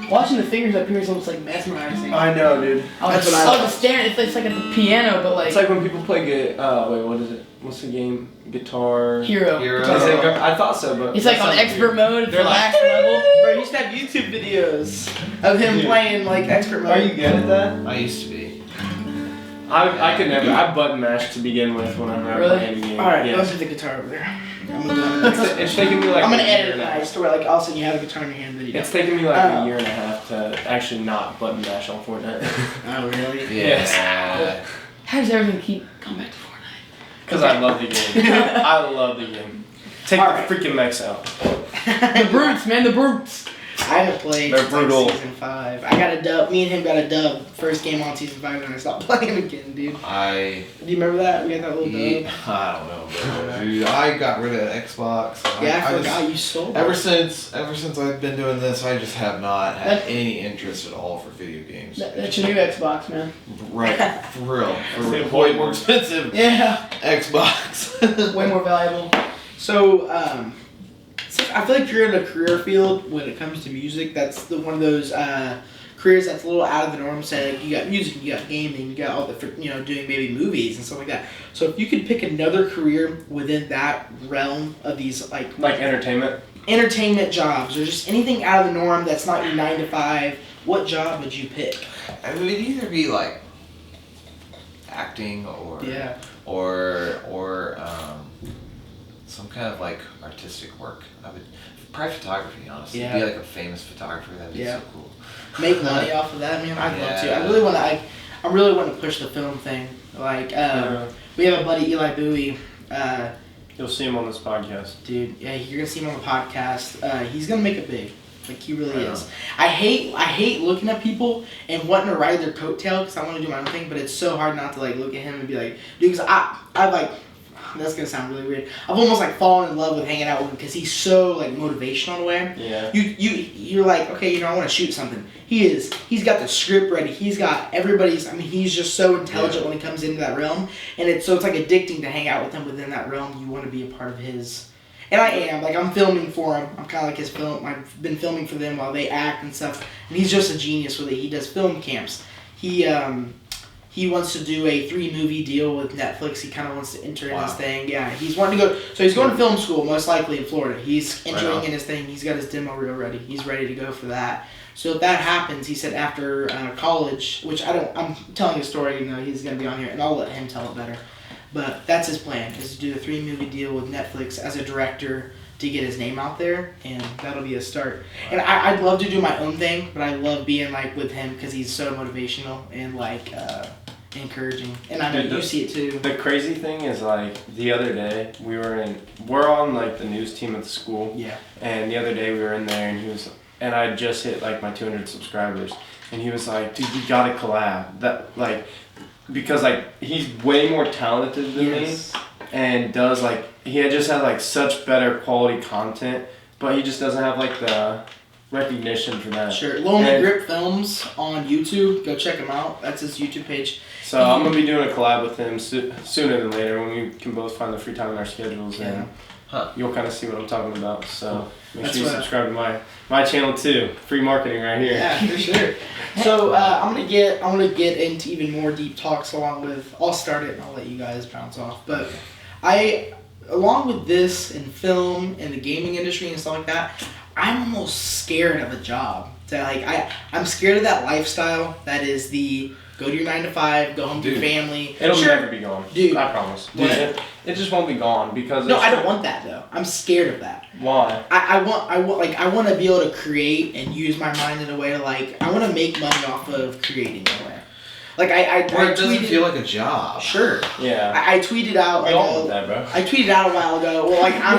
Watching the fingers up here is almost like mesmerizing. I know, dude. I was That's what I just staring. It's like at the piano, but like It's like when people play wait, what is it? What's the game? Guitar. hero. Hero. Is it go- I thought so, but It's like on sounds expert mode. It's They're the like- max level. Bro, you used to have YouTube videos of him Dude. playing like expert mode. Are you good at that? I used to be. I could never. I button mash to begin with whenever I Really? play any game. All right, Yeah. go to the guitar over there. I'm gonna, It's taken me like I'm gonna a year edit and a that. half. Just to where like all of a sudden you have a guitar in your hand. Then you It's don't. taken me like Oh. a year and a half to actually not button mash on Fortnite. Oh really? Yeah. How does everything keep coming back to Fortnite? Because I love the game. I love the game. Take Alright. the freaking mechs out. The brutes, man, the brutes. I haven't played They're since like brutal. season 5. I got a dub. Me and him got a dub. First game on season 5, and I stopped playing again, dude. I Do you remember that? We got that little dub. I don't know, bro. Dude, I got rid of Xbox. Yeah, I I forgot just, you sold. ever it. since I've been doing this, I just have not had That- any interest at all for video games. That's your new Xbox, man. Right, for real. That's the For way important more one. expensive Yeah. Xbox. Way more valuable. So, I feel like you're in a career field when it comes to music. That's one of those careers that's a little out of the norm. Saying like, you got music, you got gaming, you got all the doing maybe movies and stuff like that. So if you could pick another career within that realm of these like Entertainment. entertainment jobs or just anything out of the norm that's not your 9 to 5, what job would you pick? It would either be like acting or Yeah. or some kind of like artistic work. I would probably photography, honestly. Yeah. Be like a famous photographer. That'd be so cool. Make money off of that, man. I'd love to. Yeah. I really want to push the film thing. Like, we have a buddy, Eli Bowie. You'll see him on this podcast. Dude, yeah, you're gonna see him on the podcast. He's gonna make it big. Like, he really is. I hate looking at people and wanting to ride their coattail because I want to do my own thing, but it's so hard not to like look at him and be like, dude, because I like, that's gonna sound really weird. I've almost like fallen in love with hanging out with him because he's so like motivational in a way. Yeah. You're like, okay, I want to shoot something. He's got the script ready. He's got everybody's. I mean, he's just so intelligent when he comes into that realm, and it's like addicting to hang out with him within that realm. You want to be a part of his. And I am. Like, I'm filming for him. I'm kind of like his film. I've been filming for them while they act and stuff. And he's just a genius with it. He does film camps. He wants to do a 3-movie deal with Netflix. He kind of wants to enter in his thing. Yeah, he's wanting to go. So he's going to film school, most likely in Florida. He's entering in his thing. He's got his demo reel ready. He's ready to go for that. So if that happens, he said after college, which I'm telling a story, he's going to be on here, and I'll let him tell it better. But that's his plan, is to do a 3-movie deal with Netflix as a director to get his name out there, and that'll be a start. And I'd love to do my own thing, but I love being like with him because he's so motivational and like encouraging. And I know you see it too. The crazy thing is, like, the other day we're on like the news team at the school. Yeah. And the other day we were in there, and I just hit like my 200 subscribers, and he was like, dude, we gotta collab. That like. Because like he's way more talented than me, and does like he just has like such better quality content, but he just doesn't have like the recognition for that. Sure, Lonely Grip Films on YouTube. Go check him out. That's his YouTube page. So I'm gonna be doing a collab with him sooner than later when we can both find the free time in our schedules, and you'll kind of see what I'm talking about. So make sure you subscribe to my channel too. Free marketing right here. Yeah, for sure. So I'm gonna get into even more deep talks along with. I'll start it and I'll let you guys bounce off. But along with this and film and the gaming industry and stuff like that, I'm almost scared of a job. So like I'm scared of that lifestyle. That is the go to your 9 to 5, go home to your family. It'll never be gone. Dude, I promise. Dude, it just won't be gone because. No, I don't want that though. I'm scared of that. Why? I want to be able to create and use my mind in a way to like I want to make money off of creating in a way. Like it doesn't feel like a job. Sure. Yeah. I tweeted out like I tweeted out a while ago. Well, like I'm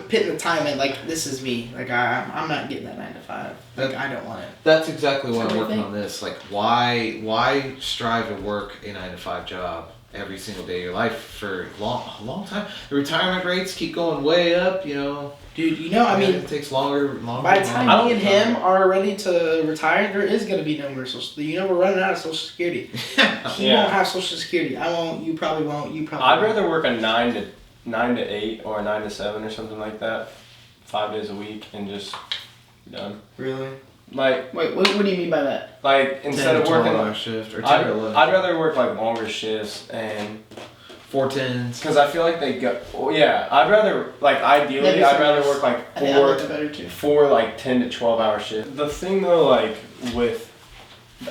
putting the time in. Like this is me. Like I'm not getting that 9 to 5. Like I don't want it. That's exactly why I'm working on this. Like why strive to work a 9 to 5 job every single day of your life for a long time? The retirement rates keep going way up. Dude, I mean, it takes longer. By the time me and him are ready to retire, there is going to be no more social. We're running out of Social Security. He won't have Social Security. I won't. You probably won't. I'd rather work a 9 to 8 or a 9 to 7 or something like that, 5 days a week, and just be done. Really? Like. Wait, what do you mean by that? Like instead of working a shift or 10 I'd or 11. rather work like longer shifts and. 4-10s. Because I feel like they go. Oh, yeah, I'd rather ideally I'd rather work like four like 10 to 12 hour shifts. The thing though, like with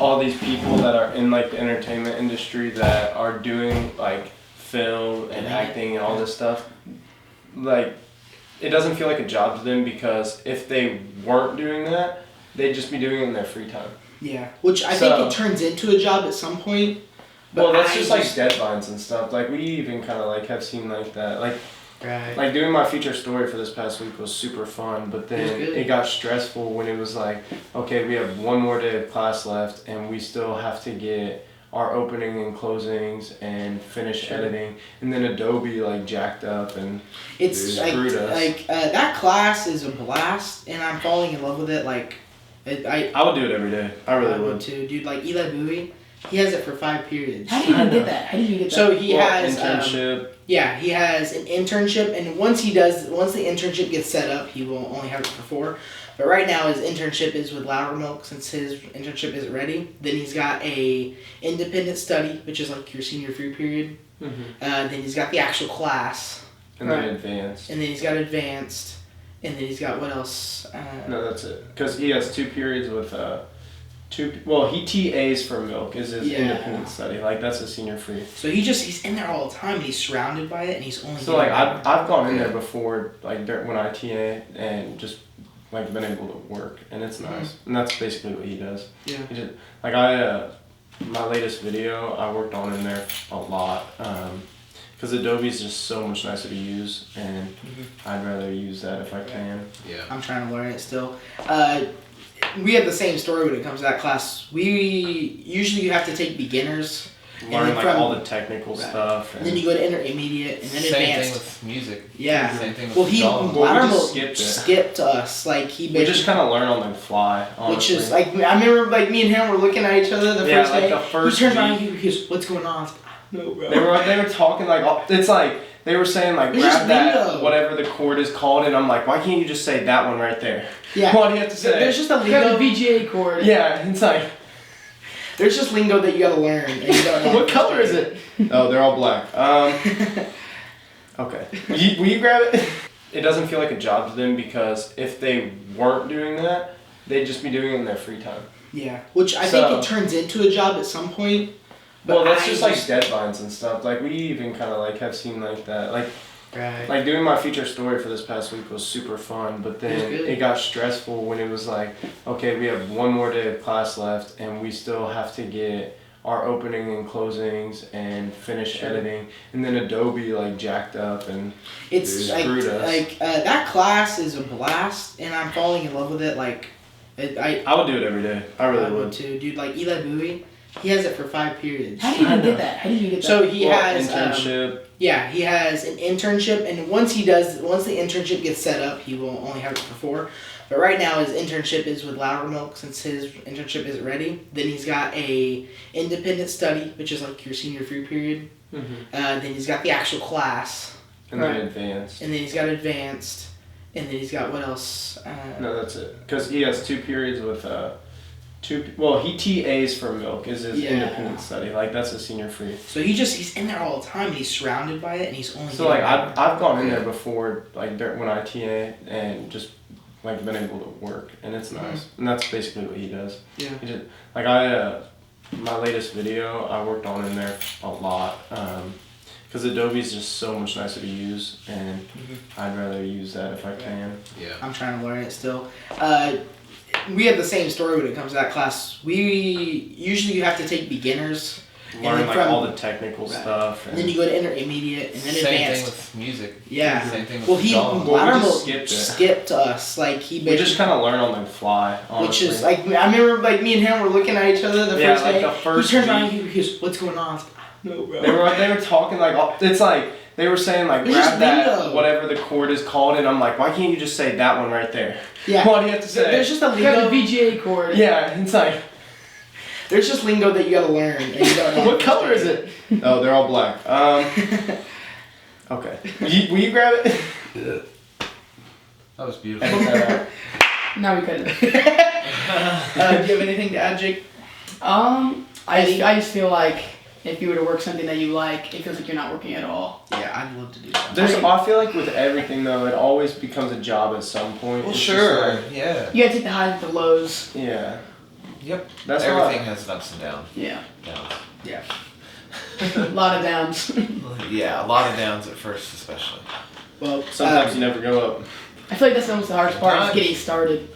all these people that are in like the entertainment industry that are doing like film and acting and all this stuff, like it doesn't feel like a job to them because if they weren't doing that, they'd just be doing it in their free time. Yeah, which I think it turns into a job at some point. Well, that's just like deadlines and stuff. Like we even kind of like have seen like that. Like doing my feature story for this past week was super fun, but then it got stressful when it was like, okay, we have one more day of class left, and we still have to get our opening and closings and finish editing, and then Adobe like jacked up and it's screwed us. That class is a blast, and I'm falling in love with it. I would do it every day. I really would too, dude. Like Eli Bowie. He has it for 5 periods. How do you even get that? So he has internship. He has an internship, and once the internship gets set up, he will only have it for 4. But right now his internship is with Loudermilk since his internship isn't ready. Then he's got a independent study, which is like your senior free period. Mm-hmm. Then he's got the actual class. And then advanced. And then he's got advanced. And then he's got what else? No, that's it. Because he has 2 periods with Well, he TAs for milk is his Yeah. independent study. Like that's a senior free. So he's in there all the time. And he's surrounded by it, and he's only. So like I've gone in there before, like when I TA and just like been able to work, and it's nice. And that's basically what he does. Yeah. He just, like my latest video I worked on in there a lot. Because Adobe is just so much nicer to use, and I'd rather use that if I can. Yeah. I'm trying to learn it still. We have the same story when it comes to that class. You have to take beginners. Learn like all the technical stuff. And then you go to intermediate and then Same advanced. thing with music. Yeah. Same thing with Well, Laddermilk skipped us. Like he we just kind of learn on the fly, honestly. which is like I remember like me and him were looking at each other the first day. The first he turned around week. and he goes, "What's going on?" I was like, "No, bro." They were talking like it's like they were saying like It's just grab that lingo. whatever the chord is called, and I'm like, why can't you just say that one right there? Yeah. Why do you have to say? There's just a You got lingo. the VGA chord. Yeah, it's like There's just lingo that you gotta learn. And you don't know. what color is it? Oh, they're all black. Okay. Will you grab it? It doesn't feel like a job to them because if they weren't doing that, they'd just be doing it in their free time. Yeah. Which I think it turns into a job at some point. But Well, that's just like deadlines and stuff. Like we even kind of like have seen like that. Like doing my feature story for this past week was super fun, but then It was good. it got stressful when it was like, okay, we have one more day of class left and we still have to get our opening and closings and finish editing, and then Adobe like jacked up and It's like screwed us. that class is a blast, and I'm falling in love with it. Like, I would do it every day. I really would. too, dude. Like Eli Bowie, he has it for 5 periods. How do you even get that? How did you get that? So he has internship. Yeah, he has an internship, and once the internship gets set up, he will only have it for 4. But right now, his internship is with Laddermilk since his internship isn't ready. Then he's got a independent study, which is like your senior free period. Then he's got the actual class, And then advanced. and then he's got advanced, and then he's got what else? No, that's it. Because he has 2 periods with well, he TAs for milk is his independent study. Like that's a senior free. So he's in there all the time, and he's surrounded by it, and he's only. So like I've gone in there before, like when I TA and just like been able to work, and it's nice. And that's basically what he does. Yeah. He just, like my latest video I worked on in there a lot. Because Adobe is just so much nicer to use, and I'd rather use that if I can. Yeah. I'm trying to learn it still. We have the same story when it comes to that class. You have to take beginners. Learn like all the technical stuff. And then you go to intermediate and then Same advanced. thing with music. Yeah. Same thing with Well, Laddermilk skipped us. Like he we just kind of learn on the fly, honestly. which is like I remember like me and him were looking at each other the first day. The first he turned around week. and he goes, "What's going on?" I was like, "No, bro." They were talking like it's like they were saying like It's grab just that lingo. whatever the chord is called, and I'm like, why can't you just say that one right there? Yeah. Why do you have to say? There's just a You got lingo. the VGA chord. Yeah, it's like There's just lingo that you gotta learn. And you don't know. what color is it? Oh, they're all black. Okay. Will you grab it? That was beautiful. No, we couldn't. Do you have anything to add, Jake? I just feel like if you were to work something that you like, it feels like you're not working at all. Yeah, I'd love to do that. I feel like with everything though, it always becomes a job at some point. Well, It's sure. just Yeah. You gotta take the highs with the lows. like- yeah. Yep. That's Everything has an ups and downs. Yeah. Downs. Yeah. A lot of downs. Yeah, a lot of downs at first, especially. Well, Sometimes you never go up. I feel like that's almost the hardest part is getting started.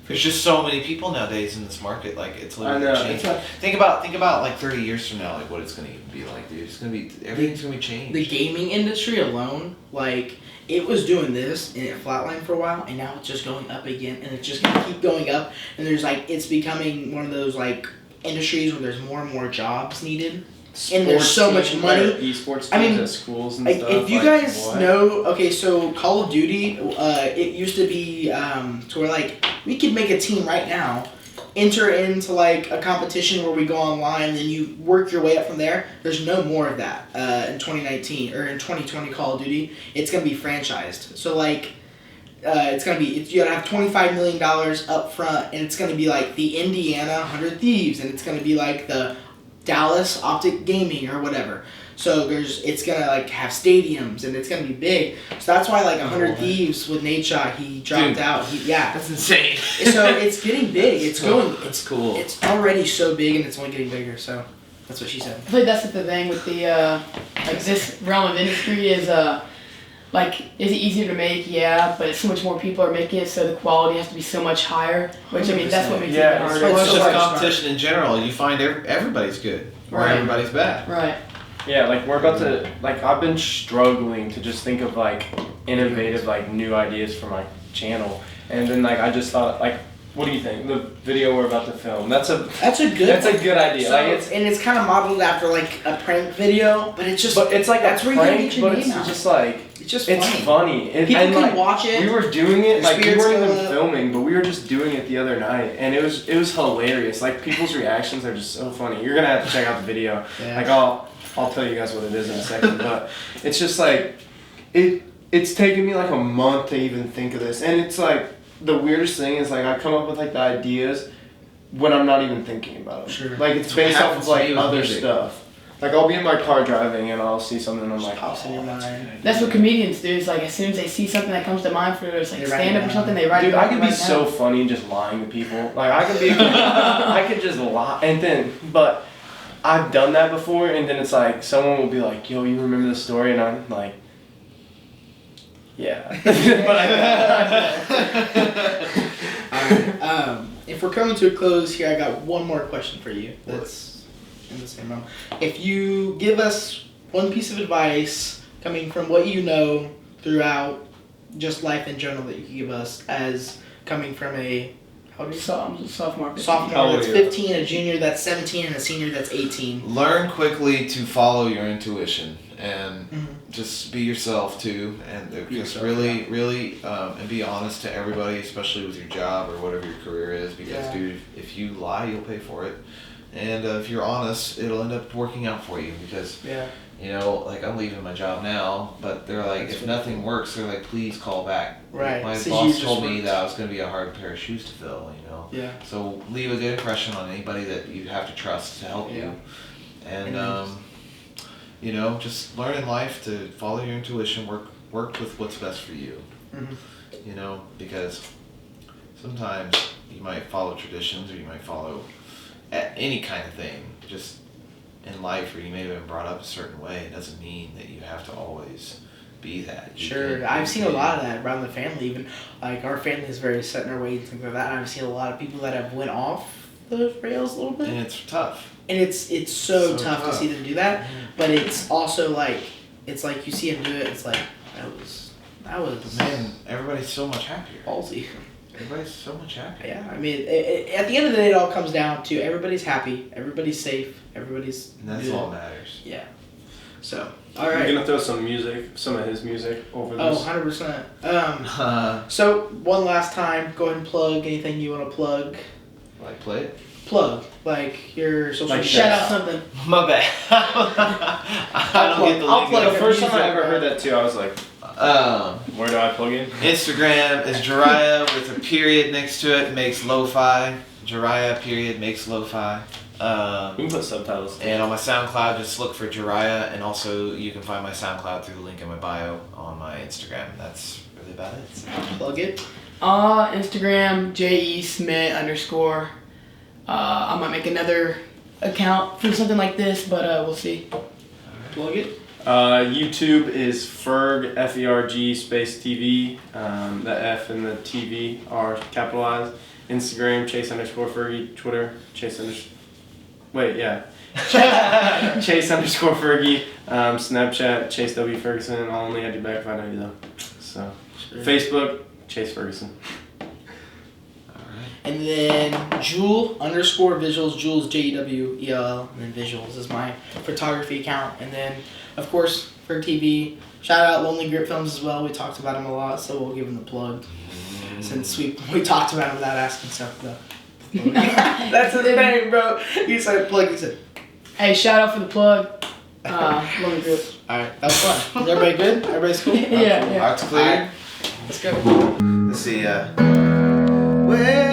There's just so many people nowadays in this market. Like it's literally I know. changing. Think about like 30 years from now, like what it's gonna be like, dude. It's gonna be everything's gonna be changed. the gaming industry alone, like it was doing this and it flatlined for a while, and now it's just going up again, and it's just gonna keep going up. And there's like it's becoming one of those like industries where there's more and more jobs needed. And there's so much teams, money. Esports teams I mean, at schools and Like stuff. if you like, guys what? know, okay, so Call of Duty, it used to be to where like we could make a team right now, enter into like a competition where we go online, then you work your way up from there. There's no more of that in 2019 or in 2020 Call of Duty. It's gonna be franchised. So like. You gotta have $25 million up front, and it's gonna be like the Indiana 100 Thieves, and it's gonna be like the Dallas Optic Gaming or whatever. So it's gonna like have stadiums and it's gonna be big. So that's why like 100 Thieves with Nate Shot, he dropped out. That's insane. So it's getting big. It's going. It's cool. It's already so big and it's only getting bigger. So that's what she said. I feel like that's the thing with the like this realm of industry is like, is it easier to make? Yeah, but so much more people are making it, so the quality has to be so much higher. Which I mean, that's what makes it Yeah, harder. Well, it's so just hard to competition in general. You find everybody's good or Right. everybody's bad. Right. Yeah, like we're about to, like I've been struggling to just think of like innovative, like new ideas for my channel. And then like I just thought, like, what do you think? The video we're about to film, that's a good idea. So, Like it's kind of modeled after like a prank video, but it's just. but it's like that's a where you prank, get your but name it's out. just like, It's just it's funny. People and can like, watch it. We were doing it, Their like we spirits weren't go even up. filming, but we were just doing it the other night, and it was hilarious. Like people's reactions are just so funny. You're gonna have to check out the video. Yeah. Like I'll tell you guys what it is in a second, but it's just like it's taken me like a month to even think of this, and it's like the weirdest thing is like I come up with like the ideas when I'm not even thinking about them. Sure. Like it's That's what based off happens of to like me with other music. stuff. Like I'll be in my car driving and I'll see something and I'm like, pops in your that's mind. a good That's what idea. comedians do. Is like as soon as they see something that comes to mind for like They write it stand up or down. something, they write Dude, it I down could be right so now. funny just lying to people. Like I could be, I could just lie, and then, but I've done that before, and then it's like someone will be like, "Yo, you remember the story?" And I'm like, "Yeah." Alright, if we're coming to a close here, I got one more question for you. That's in the same realm. If you give us one piece of advice coming from what you know throughout just life in general that you could give us as coming from a how old are you? I'm a sophomore. How Sophomore old that's are you? 15, a junior that's 17, and a senior that's 18. Learn quickly to follow your intuition and Mhm. just be yourself too, and Be just yourself, really, and be honest to everybody, especially with your job or whatever your career is. Because, Yeah. dude, if you lie, you'll pay for it, and if you're honest, it'll end up working out for you. Because Yeah. you know, like I'm leaving my job now, but they're like, That's if what nothing works, they're like, please call back. Right. My So you boss just told me worked. that I was going to be a hard pair of shoes to fill. You know. Yeah. So leave a good impression on anybody that you have to trust to help Yeah. you, and And you know, just learn in life to follow your intuition. Work with what's best for you. Mhm. You know, because sometimes you might follow traditions or you might follow any kind of thing. Just in life, or you may have been brought up a certain way. It doesn't mean that you have to always be that. You Sure, can- I've you seen a can- lot of that around the family. Even like our family is very set in our ways and things like that. And I've seen a lot of people that have went off the rails a little bit, And it's tough. and it's so So tough to tough. see them do that. But it's also like you see them do it. It's like that was Man, everybody's so much happier. ballsy. Everybody's so much happier. Yeah, I mean, at the end of the day, it all comes down to everybody's happy, everybody's safe, everybody's And that's good. all that matters. Yeah. So, all You're right. gonna throw some music, some of his music over Oh, this. 100%. So, one last time, go ahead and plug anything you want to plug. Like play it. Plug, like your social Like media. Shout out something. My bad. I don't get the I'll link. plug The your first time I music, ever bro. heard that too, I was like, where do I plug in? Instagram is Jeriah with a period next to it, makes lo-fi. Jeriah period makes lo-fi. We can put subtitles. And on my SoundCloud, just look for Jeriah, and also you can find my SoundCloud through the link in my bio on my Instagram. That's really about it. So. Plug it. Instagram JESmith_. I might make another account for something like this, but we'll see. Plug it. YouTube is Ferg, F-E-R-G space TV. The F and the TV are capitalized. Instagram, Chase_Fergie. Twitter, Chase_Fergie. Snapchat, Chase W. Ferguson. I'll only add you back if I know you though. So, Facebook, Chase Ferguson. And then Jewell_visuals. Jewell's Jewell, and then visuals is my photography account. And then, of course, for TV, shout out Lonely Grip Films as well. We talked about him a lot, so we'll give him the plug. Since we talked about him without asking stuff, though. That's his name, bro. You said plug. You said. Hey, shout out for the plug. Lonely Grip. All right, that was fun. Is everybody good? Everybody's cool. Yeah. Hearts clear. Let's go. Let's see. Well.